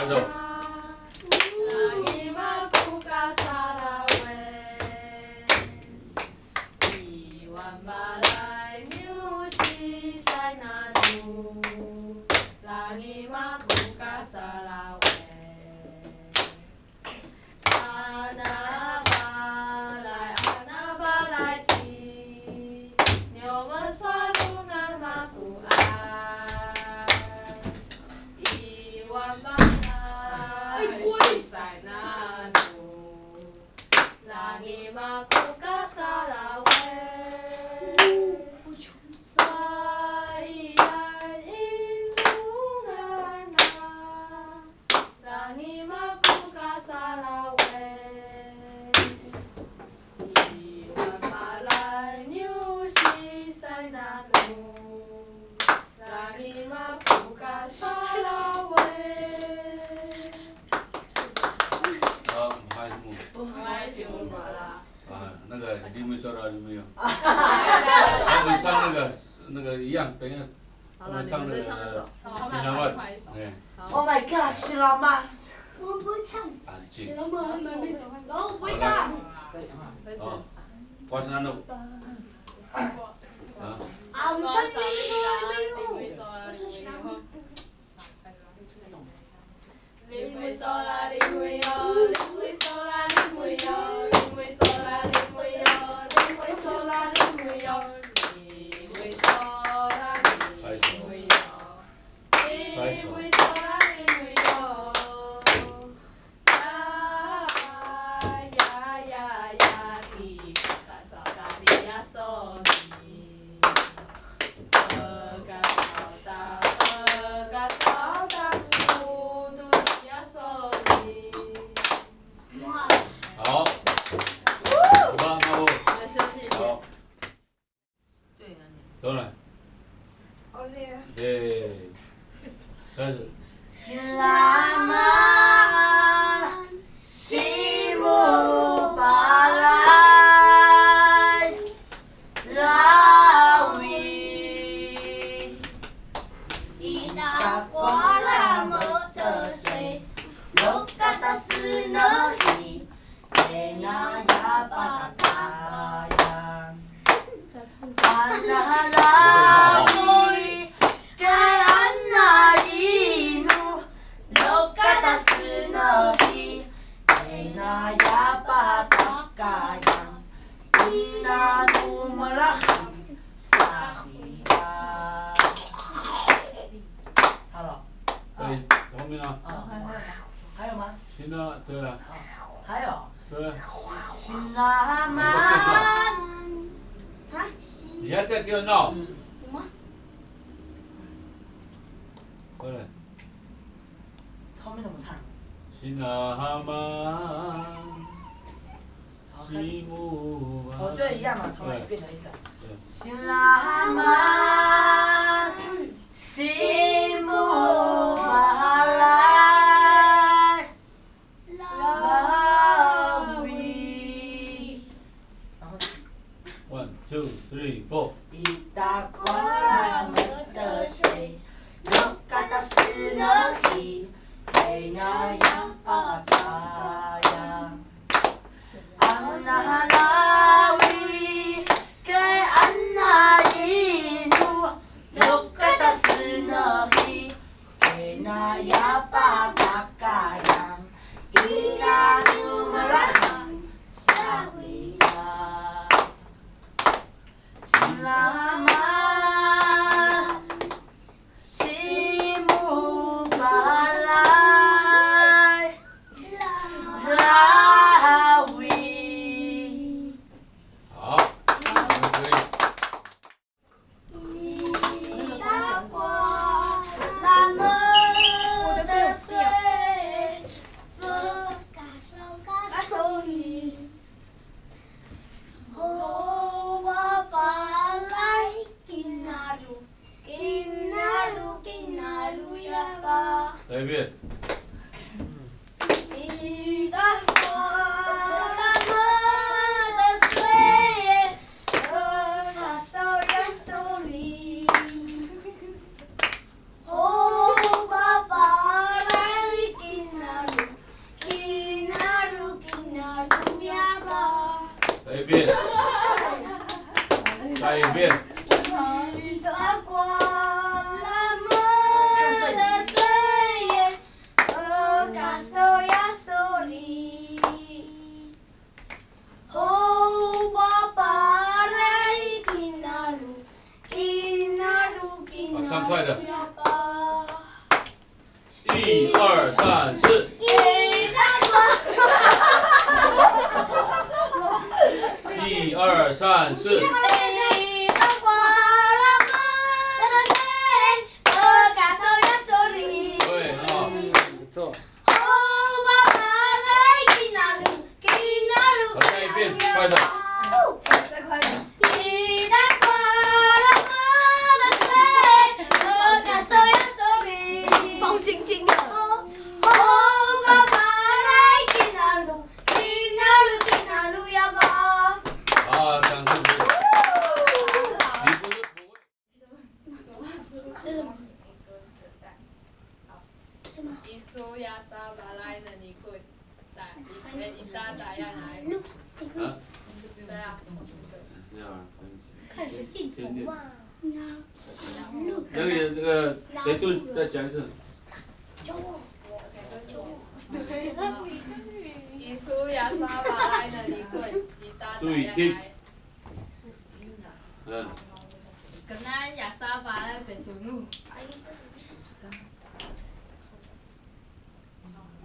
首。那个你没说到有没有？他们唱那个一样，等一下。好了，你们再唱一首。好，那对。Oh my god， 徐老妈。我不会唱。徐老妈还没唱。然后我不会唱。好，我先录。啊，我们唱另一首。林妹嗦啦，林妹哟，林妹嗦啦，林妹哟，林妹嗦啦，林妹哟，林妹嗦啦，林妹哟，林妹嗦啦，林妹哟，林妹嗦啦，林妹哟，呀呀呀呀，滴答嗦答滴呀嗦滴，个嗦答，个嗦答。好，好吧，那我。好。走来。对。开始。Selamat simu balai lawi Ida kuala motorsay Lokata sunohi Ena ya patatayan Analamoi kay anarinu Lokata sunohi Ena ya patatayan Inanu malaham sahiya 好了。对，后面呢？还有吗？行了，对了。还有。对。Selamat。你还在给我闹？有吗？过来。后面怎么唱？Selamat simu balai。哦，对，一样嘛，重来一遍的意思。Selamat simu balai lawi。1, 2, 3, 4。Ita kuala motorsay Lokata sunohi Kayna yang pataya Analawi kay anayinu Lokata sunohi Kayna yang patakayan Inanu marahang sawiya Selamat simu balai lawi。好，可以。再一遍。再一遍。雨打过了梦的岁月，感受呀手里。哦，爸爸来听那路，听那路，听那路呀爸。 1、2、3、4。雨打过。 1、2、3、4。 快的，再快点。放心经啊。好，掌声鼓励。你不是不会。 Isu ya sabalai na nikut. Tak, ita tak yang lain. 啊？对啊。这样，看个镜头嘛。那个，谁对再讲一次？教我。 Isu ya sabalai na nikut. Ita tak yang lain. 嗯。 Kena ya sabalai betulu.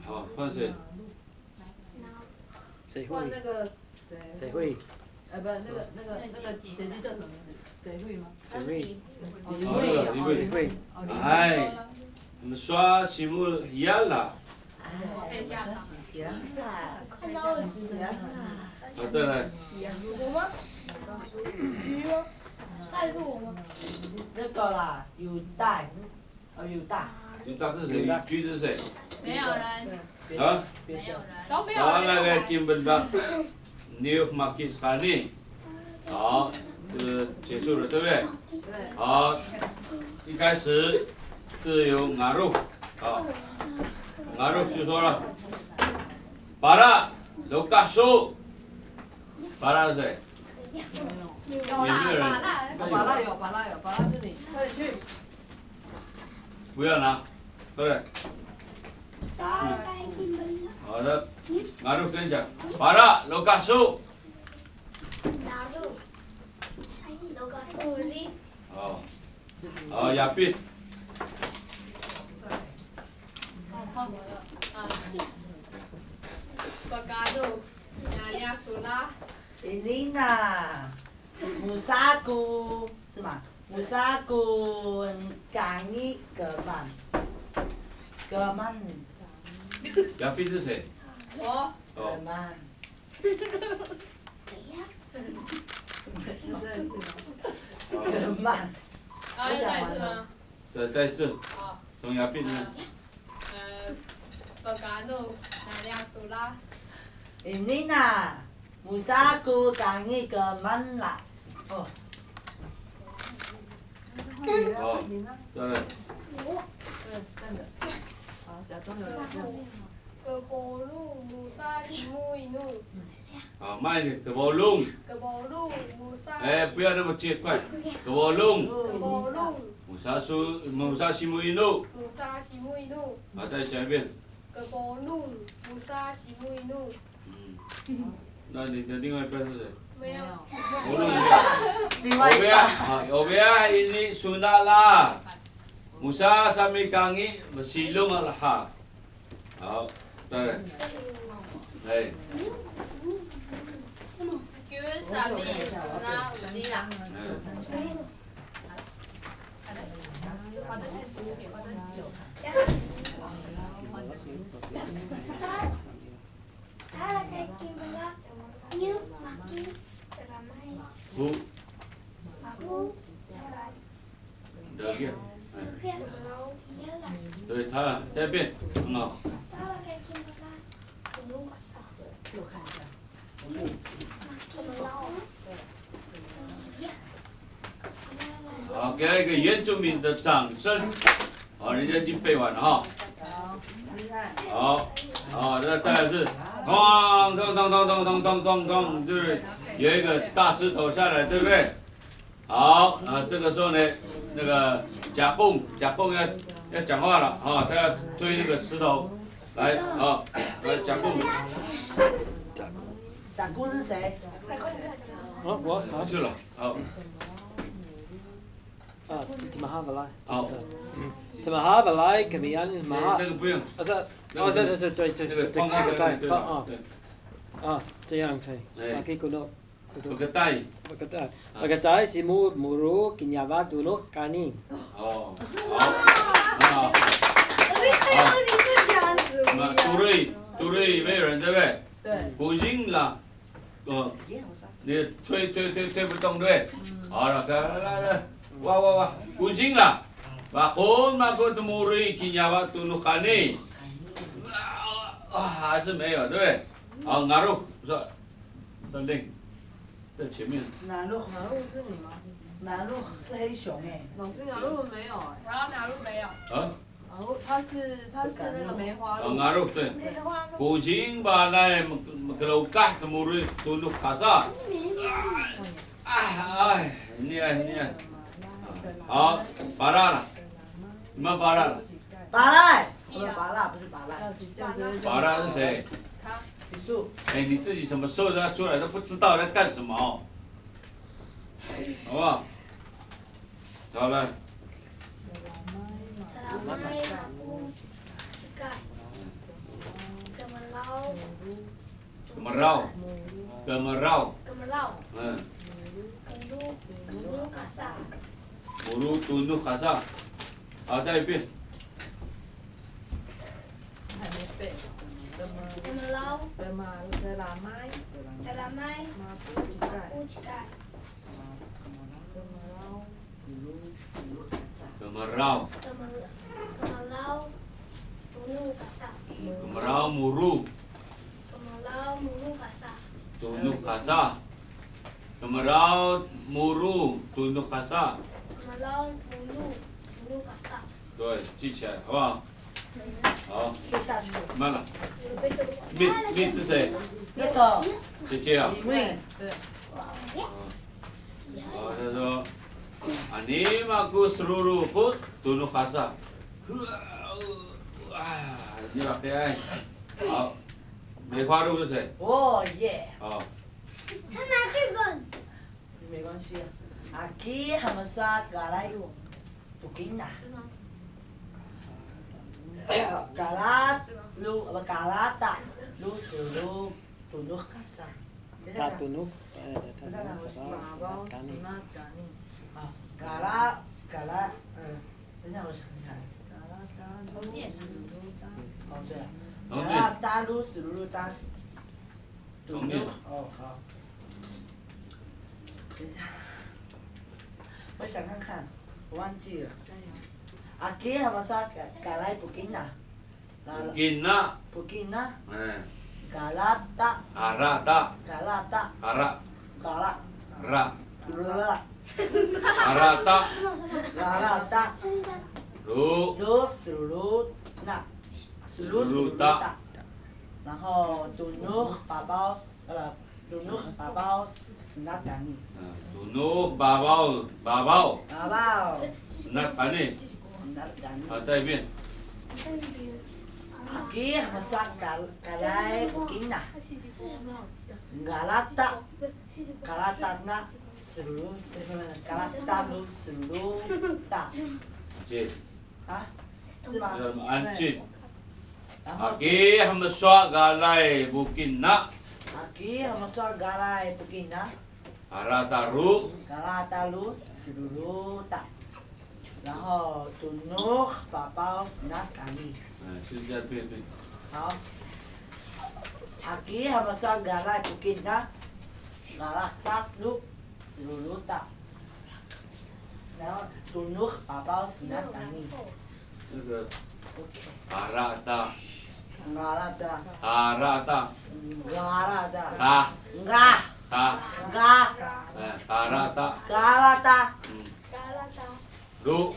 好，换谁？谁会？换那个谁会？不是那个姐姐叫什么名字？谁会吗？谁会？好，那个谁会？哎，我们刷题目一样了。谁下场？看到了。好，再来。我吗？鱼吗？带住我吗？那个啦，有带，有大。 你答是谁？橘是谁？没有人，啊？没有人，都没有好，那个人。金本达，New Market Scanning， 好，这个结束了，对不对？对。好，一开始是由阿肉，好，阿肉就说了，Para Lokasu， Para是谁？有啦，巴拉有，巴拉是你，快点去。不要拿，对不对？好的，阿肉跟你讲，Para Lokasu。 好，好，亚斌。换我了啊。Pagkado, Nanya Sula. Elena， Musaku 是吗？Musaku Kani German， 亚斌是谁？我。哦。 German。 German。 要再一次吗？再一次。好。从亚斌呢？Pagkado, Nanya Sula. Elena， Musaku Kani German 啦。哦。好，再来。站着。好，假装有人。 Kebolu Musa Imu Inu. 好，慢一点，可波隆。 Kebolu Musa. 哎，不要那么接快，可波隆。 Kebolu Musa Simu Inu。 Musa Imu Inu. 好，再讲一遍。 Kebolu Musa Imu Inu. 那你的另外一半是谁？ 没有。波隆一个。另外一个。好，Obea ini sunala. Musa sami kangi masilong alha. 好，再来。哎。 Excuse Sami Suna Udila. 不。得劲。对他，再变，很好。 好，给他一个原住民的掌声。好，人家已经背完了哈。好，好，再来是，咚咚咚咚咚咚咚咚咚，就是有一个大石头下来，对不对？好，这个时候呢，那个甲贡要讲话了啊，他要推那个石头来啊，来甲贡。甲贡是谁？我去了，好。怎么哈不来？好。怎么哈不来？可比安马哈。那个不用。这，这样可以。Lagi kuno. Begetai. Begetai si muru kinyawa tunuk kani. 哦，好。那杜瑞没有人对不对？对。不行了，你推不动对？好了，来，哇，不行了。Bakun makut muri kinyawa tunukani， 还是没有，对不对？好，ngaruh， 说，等等，在前面。哪路是你吗？哪路是黑熊哎。老师哪路没有哎。然后哪路没有？啊？他是那个梅花鹿。ngaruh 对。Kucing balai melukah muri tunuk kasar。ini ya。好，拔蜡了，你们拔蜡了。拔蜡，我们拔蜡不是拔蜡。拔蜡是谁？李树。哎，你自己什么时候要出来都不知道在干什么，好不好？好了。Gemerau。Muru tunduk kasar。好，再一遍。还没背。Gemerau. Geramai. Ucikai. Gemerau. Gemerau muru. Tunduk kasar. Gemerau muru tunduk kasar。对，记起来，好不好？好，慢了。蜜是谁？那个姐姐啊。李妹。对。好，他说，Ani maku seluruh put tunduk kasar。你pakai ai。好，梅花鹿是谁？哦耶。好。他拿剧本。没关系啊。Aquí hamasa galai bukina. Galat lu apa galata lu sulu tunuk kasar. Tak tunuk. Kani. Galat，等一下我想一下。哦对了。galat talu sulu ta。tunuk。哦好。等一下。我想看看，我忘记了。Aquí hamasa galai bukina。Bukina。Bukina。Galata. Galata。Suluta。然后tunuk babau senat kami。tunuk babau。senat kami。好，再一遍。Aquí hamasa galai bukina。Galata na galata lu suluta。对。啊？是吗？安静。Aquí hamasa galai bukina。Aquí hamasa galai bukina。Arataru。Galataru suluta。然后 tunuk babau senat kami。现在对。好。Aquí hamasa galai bukina。Galataru suluta。然后 tunuk babau senat kami。那个。Arata。Galata。Arata。Galata。Ga。Galata。Galata。Do。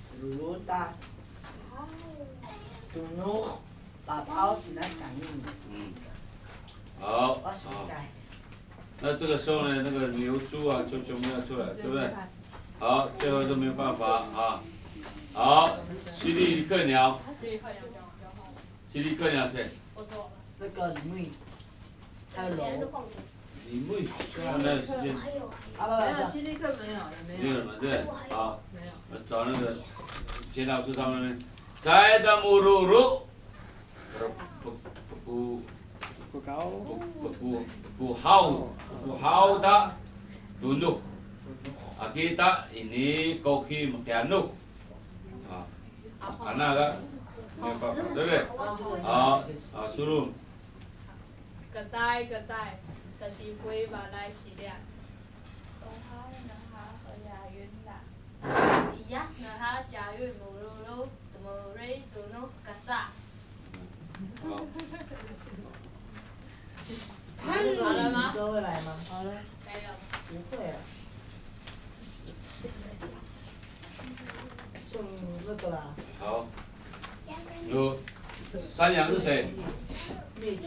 Suluta。tunuk babau senat kami。好。我想改。那这个时候呢，那个牛、猪啊就没有出来，对不对？好，最后都没有办法啊。好，犀利克鸟，犀利克鸟谁？那个李妹，还有龙。李妹，看那时间。没有，犀利克没有了，没有了嘛，对，好，没有。找那个钱老师他们。Saya dah muru-uru buhau tak tunduk. Kita ini koki makianu. Anak kan,对不对？好，好，输入。个呆个呆，个地灰把来洗亮。Iya, nah cayu mulu temuri tunu kasa. 好了吗？哥会来吗？好了，可以了。不会啊。送那个啦。好。有山羊是谁？妹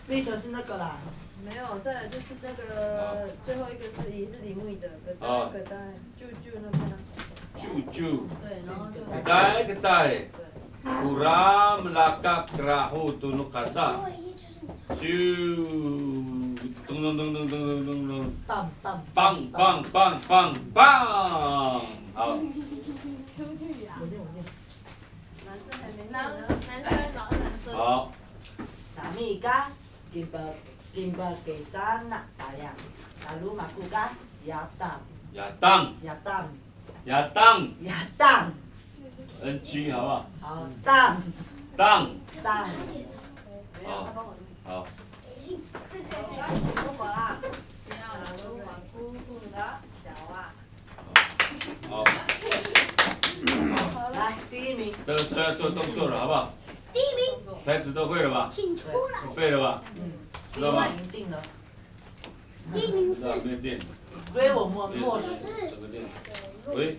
妹特是那个啦。没有，再来就是那个最后一个是也是李木的，个呆舅那边啊。舅。对，然后就。Kedai. Kura melakak kerahu tunuk kasa. Tung. Bang. 好。男生老男生。好。Kami ka kimba kesana ayam. Lalu makukan Yatang. NG 好不好？好，当。好。好。来，第一名。这个时候要做动作了，好不好？第一名。拍子都会了吧？请出来。背了吧？知道吗？已经定了。第一名是。没有电。所以我们默是。整个电。喂。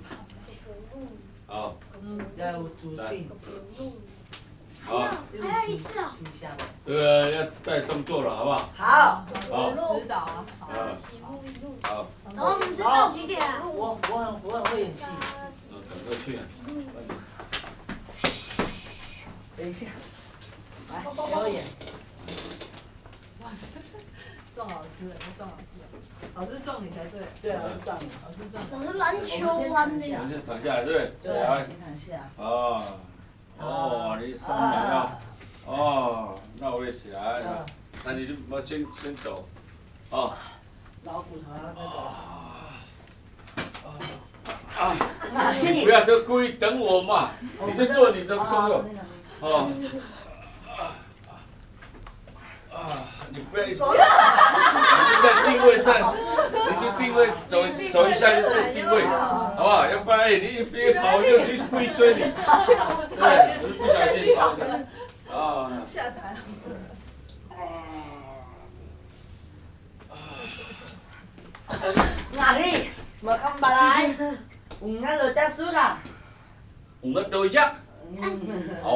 好。要有主性。好。还有一次哦。这个要带动作了，好不好？好。指导啊。好。然后我们是到几点啊？我很会演戏。赶快去啊！等一下，来表演。撞老师，撞老师，老师撞你才对。对啊，撞你。老师撞。我是篮球弯的。我们先躺下来，对不对？对，先躺下。哦，你上来了。哦，那我也起来。那你就先走。哦。老骨头那个。你不要都故意等我嘛，你就做你的动作。哦。你不要一直，你就在定位站，你就定位走一下就定位，好不好？要不然你别跑我就去故意追你，对，不小心跑的。啊。下台。哪里？mà không bà lại uống ngay lời ta suốt à uống ngay đôi chắc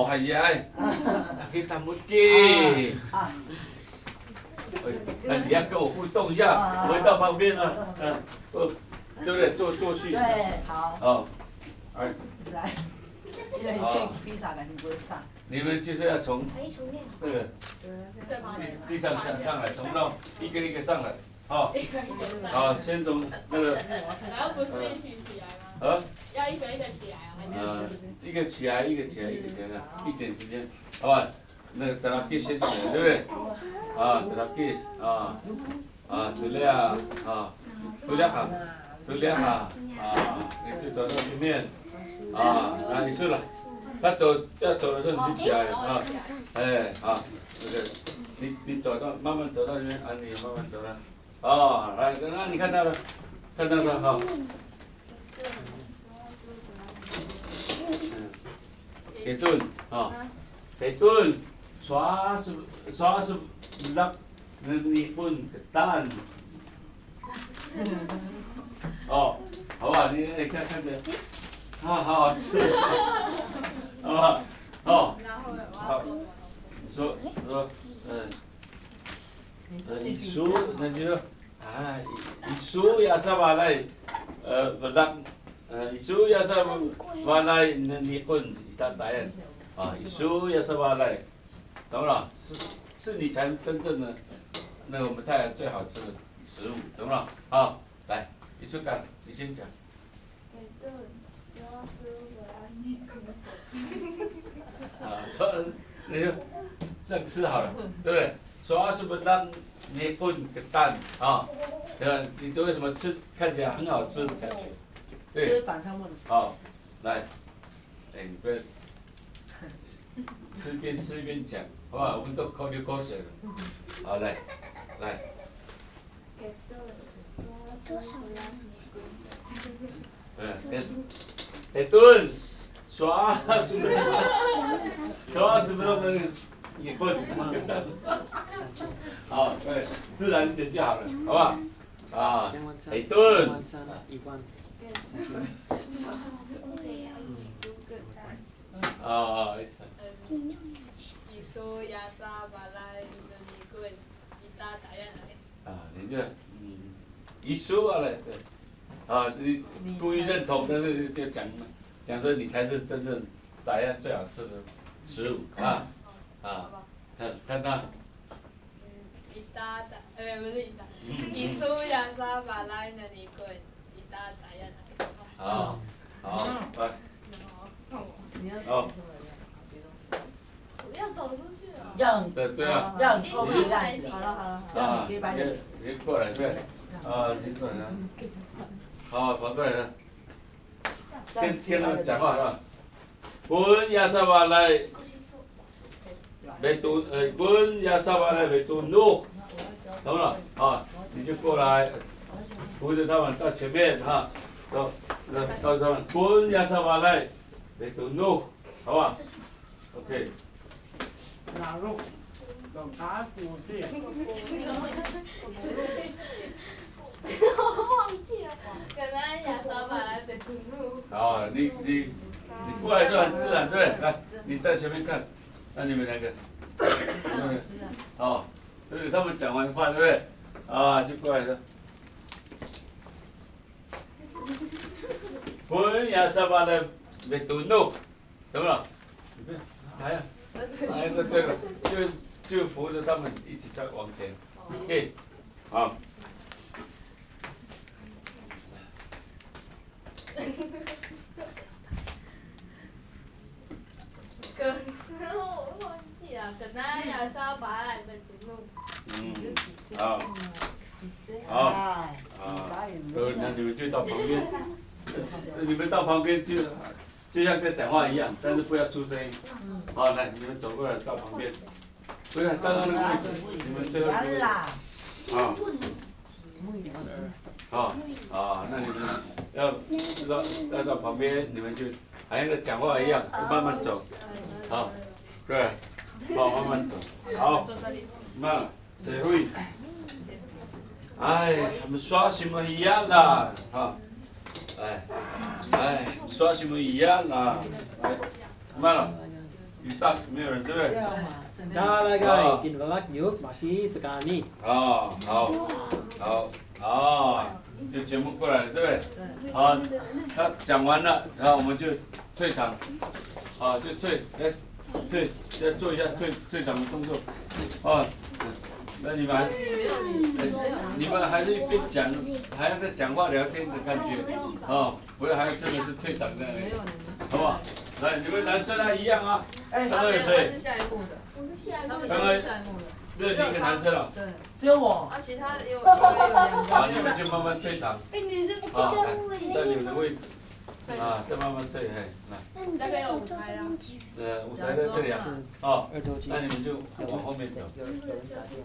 hay gì ai kita mungkin你要跟我互动一下，回到旁边了，对不对？做戏。对，好。好，来。来，一人一片披萨，感觉不会上。你们就是要从这个地上上来，从那一个一个上来。好，好，先从那个。然后不是一起起来吗？要一个一个起来啊？一个起来，一个起来，一点时间，好吧？那个等他 kiss 先起来，对不对？等他 kiss 出来你就走到前面，那你去了，他要走的时候你就起来这个，你走到慢慢走到这边，你慢慢走了，来，那你看到了，好。给盾给盾，刷是那你分蛋，好不好？你看着，好好吃，好不好？好，你说，一苏那就说啊，一苏亚萨瓦来berak isu ya sa walai ni pun kita tayan isu ya sa walai， 懂了？是你才是真正的那个我们太阳最好吃的食物，懂了？好，来，一出干，你先讲。说那就这样吃好了，对不对？说是不是让你混个蛋啊？对吧？你这为什么吃看起来很好吃的感觉？对，好，来，哎，你不要吃边吃边讲，好不好？我们都流口水了。好，来，来。Betul. Soal sebelum你混，好，对，自然一点就好了，好不好？啊，一顿。啊。Isu yasa balai nikun kita tayan来。啊，你这一说啊嘞，对，啊，你故意认同，但是就讲说你才是真正打样最好吃的食物啊啊，看他。Kita不是kita。Isu yasa balai nikun kita tayan来。好，好，来。好。要走出去了。对啊。让你后面来。好了。啊，你过来对，啊，你过来了，好，跑过来了，听他们讲话是吧？Pun ya sabalai betul pun ya sabalai betul nuh， 懂了啊？你就过来，扶着他们到前面啊，到他们 pun ya sabalai betul nuh， 好吧 ？OK。哪路？走打鼓去。我忘记了，可能亚莎巴来北土路。好，你过来就很自然，对不对？来，你在前面看，那你们两个，好，对，他们讲完话，对不对？啊，就过来了。Pun ya sabar bertunduk， 懂了？来呀，来个这个，就扶着他们一起再往前。OK， 好。可能我忘记了，可能亚莎巴来北土路。好，好，那你们就到旁边，你们到旁边就像在讲话一样，但是不要出声音。好，来，你们走过来到旁边，不是刚刚那个位置，你们最后一个。好。好，那你们要到旁边，你们就好像在讲话一样，慢慢走。好，对，好，慢慢走。好，慢了，谁会？哎，他们刷什么一样啦？好，刷什么一样啦？慢了，雨大，没有人对不对？ Đó là cái kinh vật nước mà khí sự cả ni. 好，就全部过来了，对不对？好，他讲完了，然后我们就退场，好，就退，再做一下退场的动作，啊，那你们还是一边讲，还要在讲话聊天的感觉，哦，不要还真的是退场这样，好不好？来，你们男生啊一样啊，刚刚有谁？是下一幕的。 他们刚刚下一幕的。 只有你一个男生了，只有我。啊，其他有两好，你们就慢慢退场，女生好，来，在你们的位置，啊，再慢慢退，嘿，来，那边有舞台啊。舞台在这里啊，好，那你们就往后面走，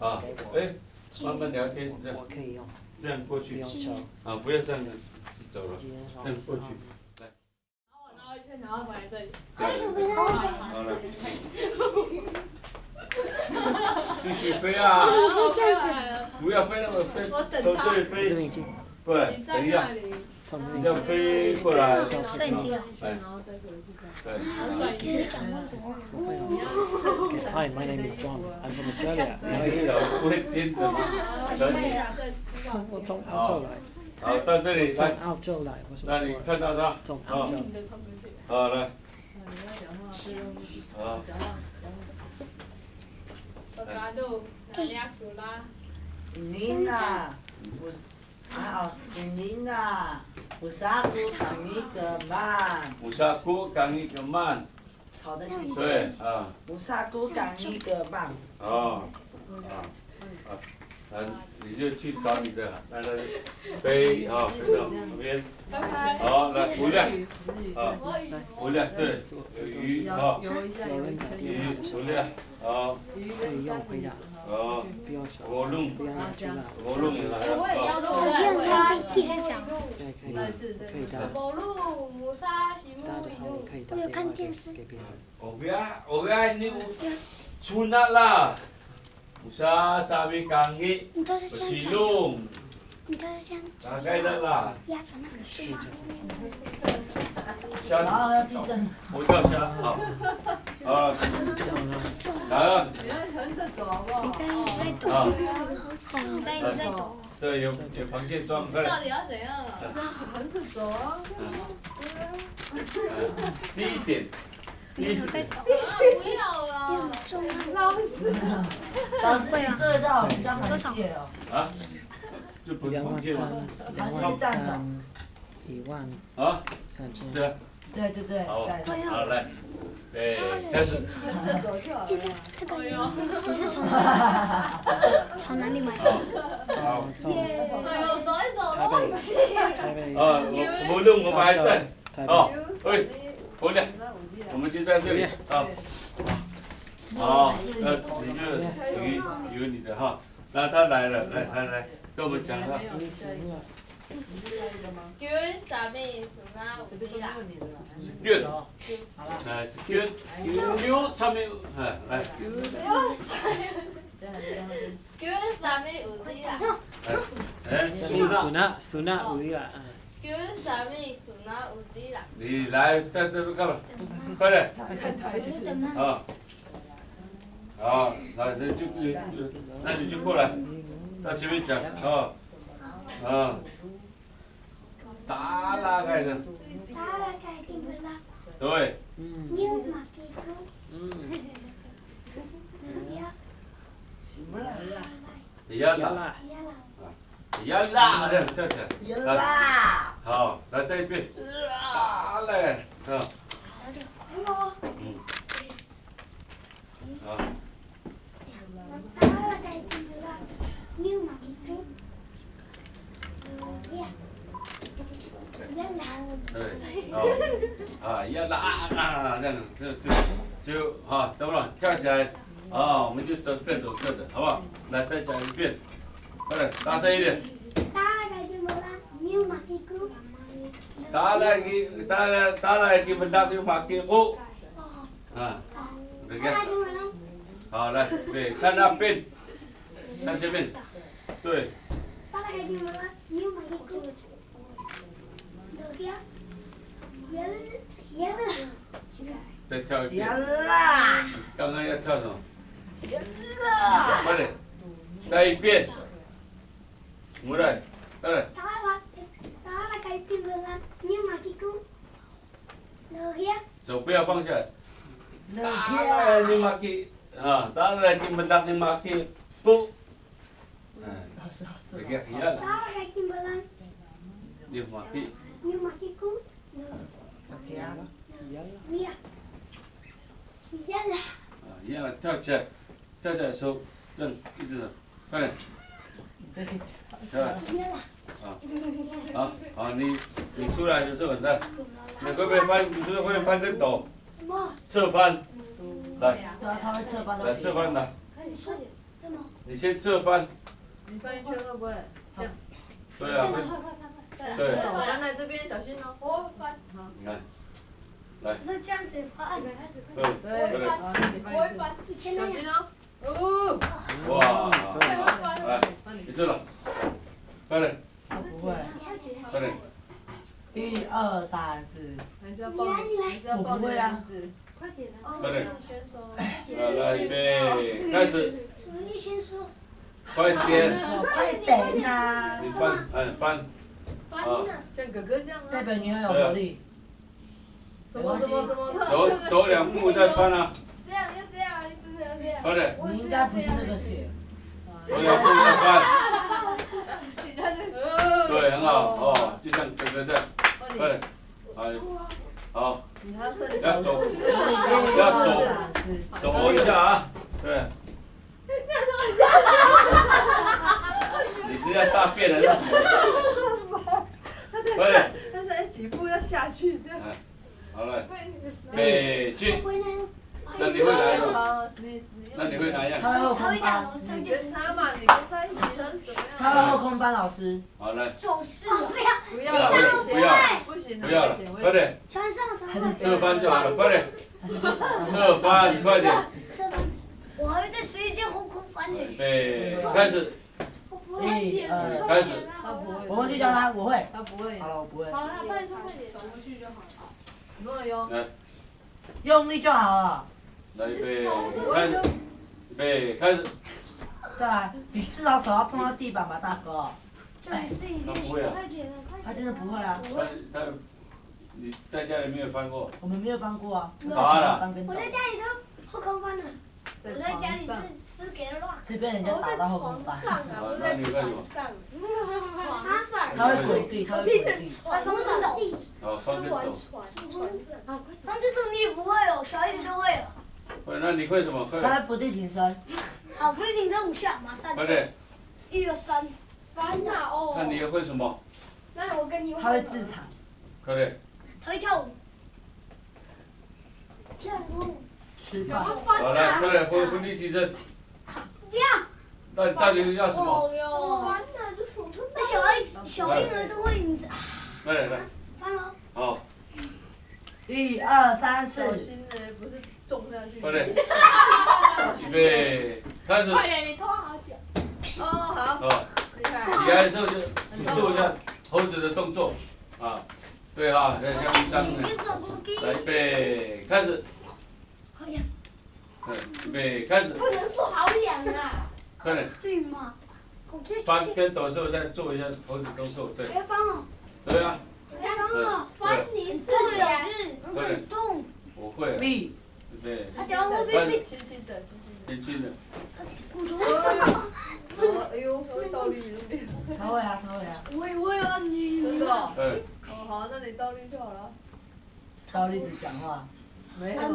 啊，哎，慢慢聊天，这样，这样过去，啊，不要这样子走了，这样过去，来。 然后一圈，然后回来这里。好了。继续飞啊！不要飞那么飞，从这里飞过来，等一下，你就飞过来。圣经啊。哎，对。不会哦。Hi, my name is John. I'm from Australia. 你脚不会颠的吗？我从澳洲来。好，到这里从来，澳洲来，我是那你看到他。从澳洲。好，来。好。Nina, Nina, usaku kami keman. Usaku kami keman. 好的，对啊。usaku kami keman。哦，你就去找你的那个飞啊，飞到旁边。好，来回来，啊，回来，对，有鱼啊，鱼回来，好，可以用回答。好，不要手，我弄，不要拿出来。我弄你来我也要了。录，我要地上想，对，可以的。无录，无沙是大木一路。家好，可以打电话给别人。我不你sunat lah. Usah sabi kangi, 你都是这样转， bersilung, 你都是这样转， pakai dah lah. 压着那个树吗？然后要地震。我叫下，好，好，来，你刚一直在抖，啊，你刚一直在抖。对，有螃蟹装，快点。到底要怎样啊？低一点，你手在抖，不要了。很重啊。老师，你这道比较螃蟹哦。啊，就螃蟹吗？ 23000，13000。啊，对啊，对对对，好，好来，对，开始。这个你是从哪里买的？好，哎呦，走一走台都忘北，记。台北。我弄我们还在，台北。哦，喂，回来，我们就在这里，啊。好，你就有你的哈，那他来了，来，跟我们讲他。叫啥物事啊？有啲啦。good，good，叫啥物？来。叫啥物有啲啦？Suna uzi lah. 叫啥物事啊？有啲啦。你来，在这边干嘛？快点，啊，好，那你就过来，到前面讲，啊，打拉开的，对，你要拉，你要拉，跳起来，啦，好，来这一边，打来，啊，好。对，好，要拉这样，就好，懂了？跳起来，我们就各走各的，好不好？来，再讲一遍，快点，大声一点。打来给mendak你makin oh，对不？好，来，对，看那边，看前面，对。再跳一遍。刚刚要跳什么？快点，再一遍。mulai，快点。手不要放下来。打你maki，打你mendak你maki，不。这个一样的。你maki。一样的，跳起来，手正一直的，快点，跳，好，你出来的时候，来，你会不会翻？你是不是会翻跟斗？侧翻，来，侧翻来，你先侧翻。你翻一圈会不会？对啊，对。翻在这边，小心哦。我翻。你看，来。是这样子翻。对，好，你翻一次。小心哦。哇，来，你坐了，快点，不会，快点， 1、2、3、4。还是要报名字。快点啊！快点选手。来，预备，开始，什么你先说？快点，快点呐！你翻，翻，翻呐！像哥哥这样代吗？表你很有活力。什么？走2步再翻啊，这样就这样，你真的要这样。快点，你应该不是那个血。走2步再翻，你看这。对，很好，哦，就像哥哥这样，快点，好，你还要顺着要走，要走活一下啊，对。你是要大便还是什么？快点，但是几步要下去这样。好了，备去。那你会哪一个？那你会哪一样？他会后空翻。你跟他嘛，你跟他一起他是怎么样？他会后空翻，老师。好来，就是不要不行不要了，快点，穿上侧翻就好了，快点，侧翻，快点。我还会再学一件后空翻呢。备，开始。 1、2，开始。他不会。我回去教他，我会。他不会。好了，我不会。好了，快点，走过去就好了。你不能用。来，用力就好了。来预备，开始。预备，开始。再来，你至少手要碰到地板吧，大哥。这是一他不会啊，快点了，快他真的不会啊。他，你在家里没有翻过？我们没有翻过啊。好了。我在家里都后空翻了，我在家里是给了乱。是被人家打到后空翻。我在床上，床上。他会滚地，他会滚地。啊，风筝斗。好，翻跟斗。他这种你也不会哦，小孩子都会哦。喂，那你会什么？快点。他会伏地挺身。好，可以挺身5下，马上。快点。 1、2、3。翻呐哦。那你会什么？那我跟你。他会自残。快点。他会跳舞。跳舞。吃饭。好来，快点，伏地挺身。不要。那到底要什么？哦哟。翻呐，就手真那小婴儿都会，你快点来。翻了。好。 1、2、3、小4。心呢，不是种下去。快点。预备，开始。快点，你拖好久。哦，好。好。 厉害。起来之后就做一下猴子的动作，啊，对哈，像一张呢。来，预备，开始。好痒。预备，开始。不能说好痒啊。快点。对嘛？翻跟斗之后再做一下猴子动作，对。还要翻哦。对啊。还要翻哦。翻你这自小己。只，很痛。我会。力。对。他脚会开始。轻轻的，轻轻的。骨头。哎呦，会倒立了没？他会啊，他会啊。我也会啊，你。真的哦。对。哦，好，那你倒立就好了。倒立只讲话。没有了。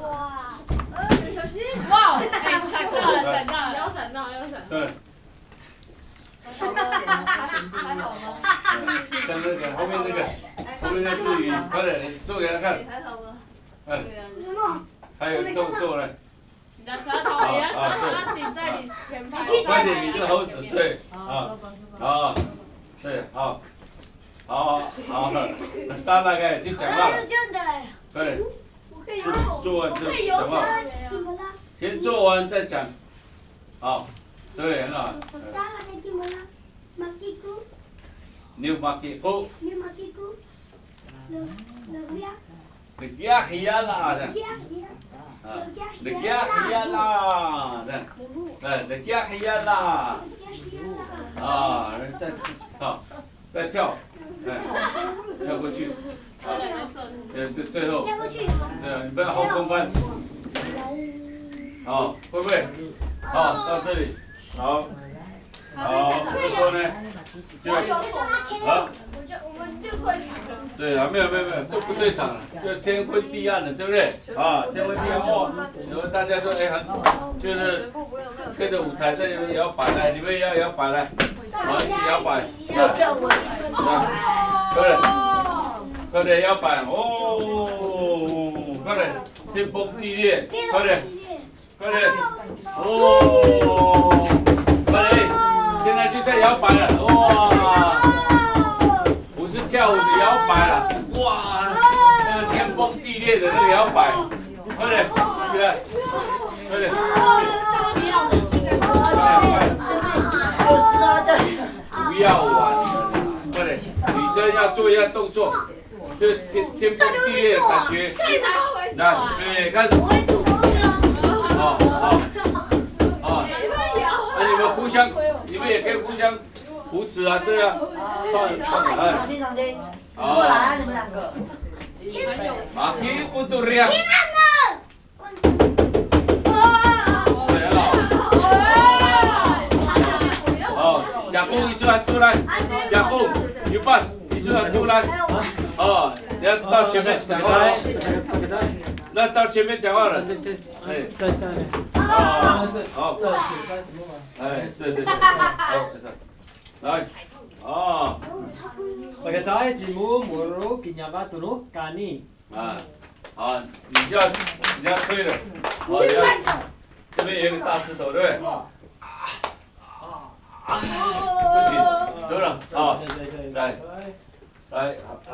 哇！小心！哇！闪到了，闪到了，要闪到，要闪到。对。还好吗？像那个后面那个，后面那只鱼，快点，做给他看。你还好吗？嗯。什么？还有动作呢。你的舌头也要顶在你前排。快点，你是猴子，对。好，好。对，好。好，大概就讲到了。快点。我可以游泳。做完就讲话。先做完再讲。好，对，很好。牛马蹄夫。Legiah lah, dah. Legiah lah, dah. Legiah lah. 啊，再跳，跳过去，最后，对啊，你不要后空翻，好，会不会？好，到这里，好，怎么说呢？就，好。我们就退场。对啊，没有，都不退场了，就天昏地暗了，对不对？啊，天昏地暗哦，然后大家都就是跟着舞台在摇摆来，你们也要摇摆来，好，一起摇摆，快点摇摆哦，快点，天崩地裂，快点，哦，快点，现在就在摇摆了，哇！ 跳舞的摇摆了，哇，那个天崩地裂的那个摇摆，快点起来，快点。做一下动作，就天崩地裂的感觉。来，对，开始。好，那你们互相，你们也可以互相扶持啊，对啊。放，哎。过来啊，你们两个。Makin untuk riak. Jabung isu aturan. Jabung. Yupas isu aturan. Oh, dia tahu前面讲话了。那到前面讲话了。哎。好。哎，对。好，来。哦。Pagkatapos si Mo Moro Kinyaba Tuno Kani. 好，你要推了，好，这边有一个大石头，对不对？不行，对了，好，来，好。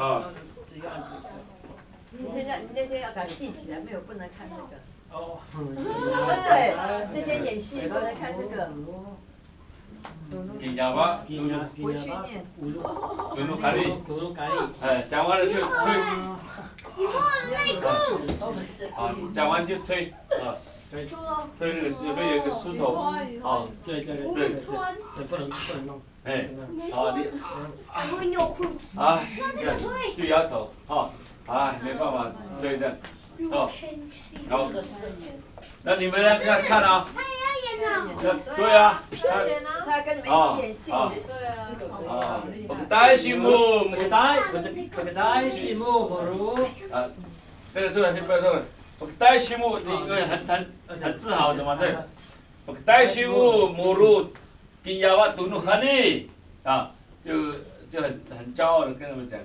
你那天要把它记起来，没有不能看这个。哦。对，那天演戏不能看这个。Kinyaba, 回去念。Tuno Kani。哎，讲完了就推。好，讲完就推，推那个有没有一个石头？好，对，不能弄。哎，好，你，就摇头，好，没办法推的，哦，好，那你们要看啊。对啊，他要跟你们一起演戏。对啊。Pagkatapos si Mo. Pagkatapos si Mo Moro. 这个是不要说，Pagkatapos si Mo， 你因为很自豪的嘛，对。Pagkatapos si Mo Moro Kinyaba Tuno Kani， 就很骄傲的跟他们讲，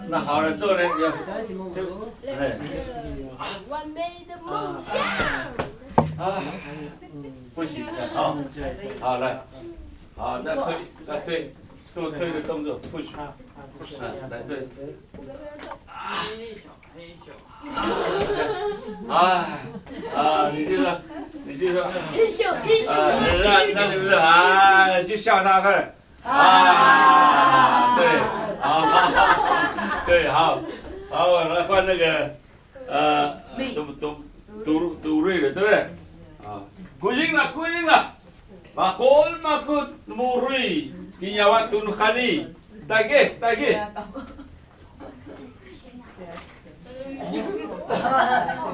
那好了之后呢，就完美的梦想。不行的，好来，好那推，做推的动作 ，push， 来对。你就说，那你们就笑他快，对，对，好，来换那个杜瑞的，对不对？kucing lah, bakul makut muri, kinyawan Tuno Kani, tagih.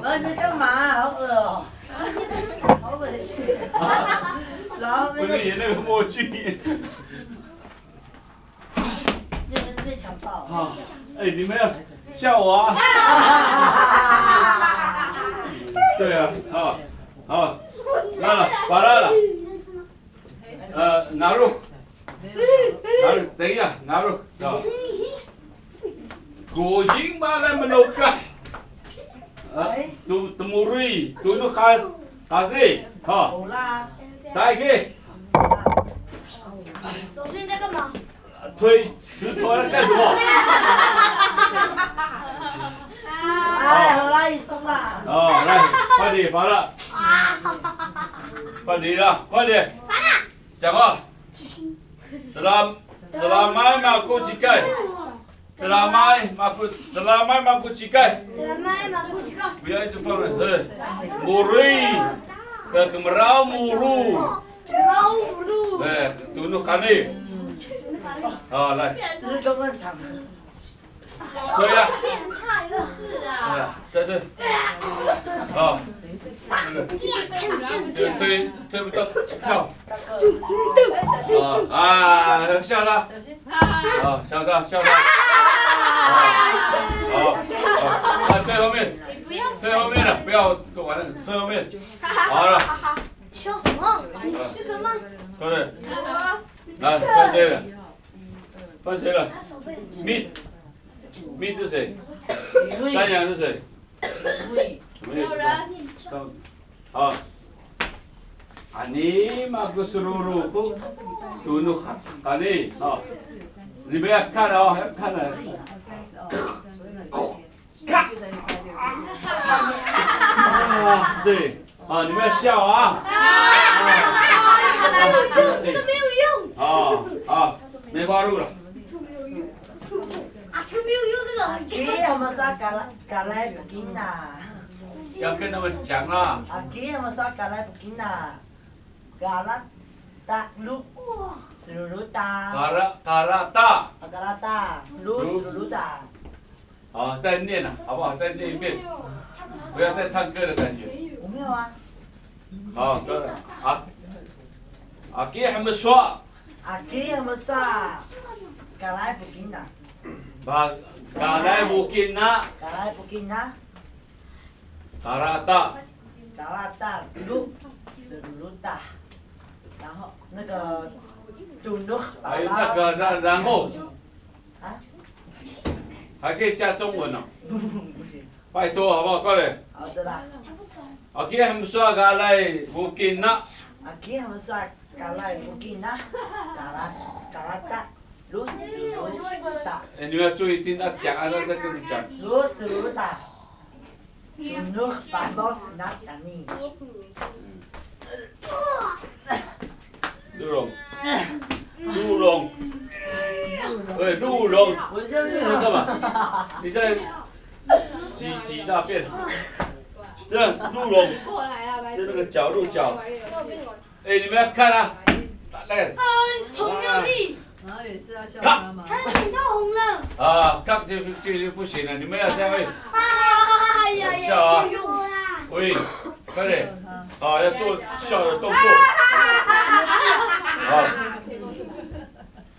儿子干嘛？好恶哦，好恶心。然后不是演那个默剧。被强暴。哎，你们要笑我啊！对啊，好，来了，把它了。拿入，等一下，拿入。Kucing malah menukah. Temurui, Tuno Kani， 好，来给。老师你在干嘛？推石头在干什么？哎，好啦，你松啦。来，快点，把它。快点了，快点。讲话。Selamai aku cikai. Selamai aku cikai. Biar itu apa? Muri. Kemerau muru. Tuno Kani. 好，来。这是中文场。推呀。变态的是啊。对。好。推不动，跳。笑他。笑他。好，最后面。最后面了，不要玩了，最后面。好了。笑什么？你是个梦。对。来，换谁了？蜜是谁？山羊是谁？没有人。好。Ani aku seluruhku Tuno Kani， 你们要看哦，要看了。对，你们要笑啊。这个没有用。好好，梅花鹿了。啊，这个没有用，这个。阿基他们说嘎来不紧呐。要跟他们讲啦。阿基他们说嘎来不紧呐，嘎拉达鲁，斯鲁鲁达。卡拉达。嘎拉达，鲁斯鲁鲁达。好，再念了，好不好？再念一遍，不要再唱歌的感觉。我没有啊。好，阿基他们说，阿基他们说嘎来不紧呐，把嘎来不紧呐，嘎来不紧呐，卡拉达。嘎拉达鲁斯鲁鲁达，然后那个杜努还有那个然后啊，还可以加中文哦，不行，拜托好不好？快点。好的啦。阿基他们说嘎来不紧呐。阿基他们说嘎来不紧呐，嘎拉达鲁斯鲁鲁达，哎，你们要注意听他讲啊，他在跟你讲。鲁斯鲁达，杜努巴罗斯纳达尼。鹿茸，对，鹿茸，我就是你在干嘛？你在挤大便？这样鹿茸，过来啊，白就那个角鹿角。右边我。哎，你们要看啊，那个好用力，然后也是要笑他吗？他的脸都红了。啊，看就不行了，你们要这样会哎呀呀，笑啊不用啦。喂，快点，啊，要做笑的动作。好，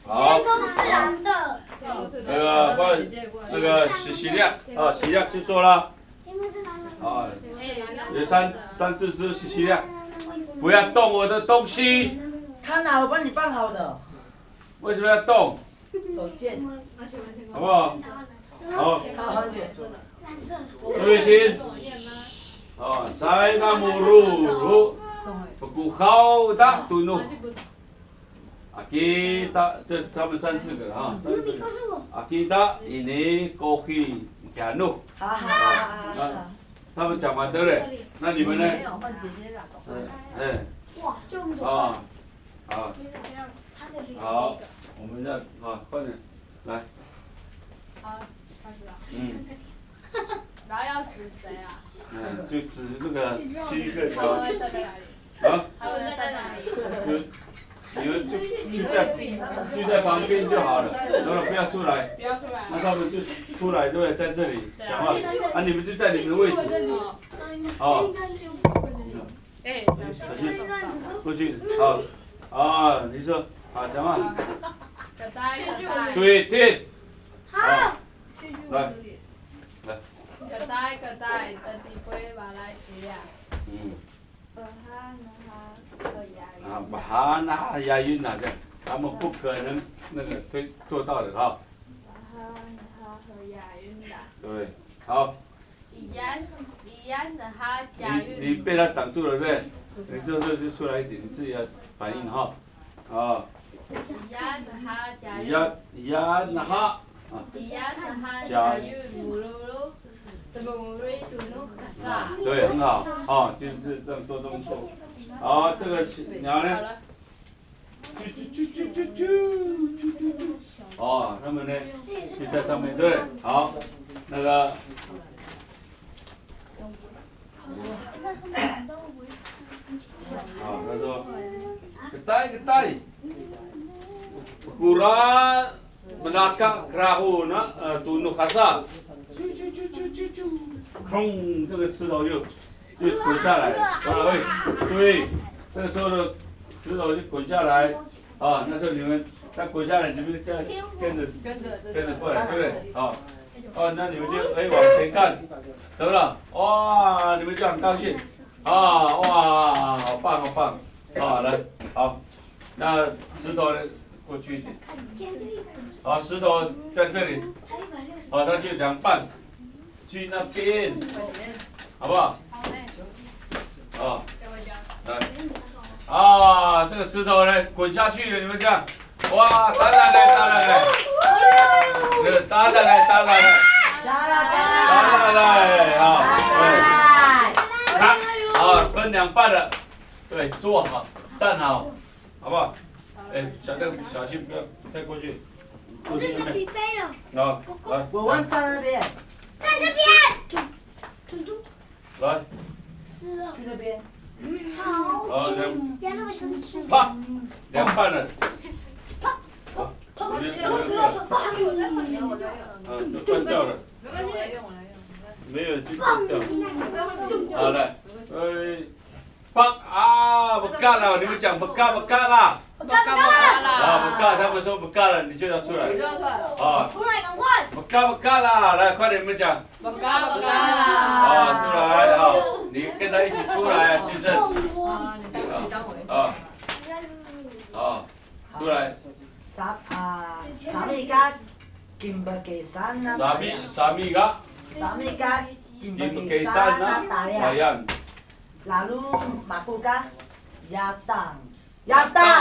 好天，空是蓝的。那个洗亮啊，洗亮就说了天空是蓝的。啊，有三四只洗亮，不要动我的东西。看啦，我帮你办好的，为什么要动？手贱，好不好？好，好好点。蓝色。注意听。啊，saya namuru Bukuhau tunuk. Kita 这他们3、4个啊。你告诉我。 Kita ini kopi piano。好好好好。他们讲完对不对？那你们呢？没有换姐姐啦。哎。哇，这么多。啊。好。好，我们要啊，快点，来。好，开始了。嗯。然后要指谁啊？嗯，就指这个7个他们条。会站在哪里？啊？他们在哪里？你们就在旁边就好了，然后不要出来。不要出来。那他们就出来，对不对？在这里讲话，啊，你们就在你们的位置。哦。哎，小心，过去，好，啊，你说，好，讲话。可呆可呆。注意听。好。来。来。可呆可呆，这地杯马来西亚。嗯。啊，巴哈那押韵哪个？他们不可能那个做到的哈。对，好。一样的哈押韵。你被他挡住了，对不对？你就出来一点，你自己要反应哈。啊。一样的哈押韵。一样的哈。一样的哈押韵，母噜噜，怎么母瑞嘟噜卡萨？对，很好，啊，就是这样做动作。好，这个鸟呢？哦，他们呢就在上面，对不对？好，那个。好，他说，ketai kurang belakang perahu nak tunduk kasar，砰，这个石头就滚下来，对，这个时候的石头就滚下来，啊，那时候你们它滚下来，你们再跟着过来，对不对？好，哦，那你们就往前看，得了，哇，你们就很高兴，啊，哇，好棒好棒，好来，好，那石头呢过去一点，好，石头在这里，好，它就2半，去那边，好不好？好嘞。啊，来，啊，这个石头呢滚下去了，你们看，哇，打下来，打下来，啊，对，看，啊，分2半了，对，做好，站好，好不好？哎，小邓小心不要再过去。我这个笔飞了，啊，来，我问在那边，在这边。来，湿了。去那边。好。好，不要那么生气。啪，凉拌了。好，我别在放你，我在放你，我在用。就断掉了。没关系，没有就断掉。我在放。好来，放啊，不干了，你们讲不干啦。不干啦！啊，不干，他们说不干了，你就要出来。你就要出来了。啊，出来，赶快！不干啦，来，快点你们讲。不干啊，啦！出来，好，你跟他一起出来，举证。啊，你当委。啊，好，出来。啥咪家金不给山呐？啥咪个？啥咪家金你不不给山给山呐？呐？打哪呀？样？lalu makukan yatang. Yatang.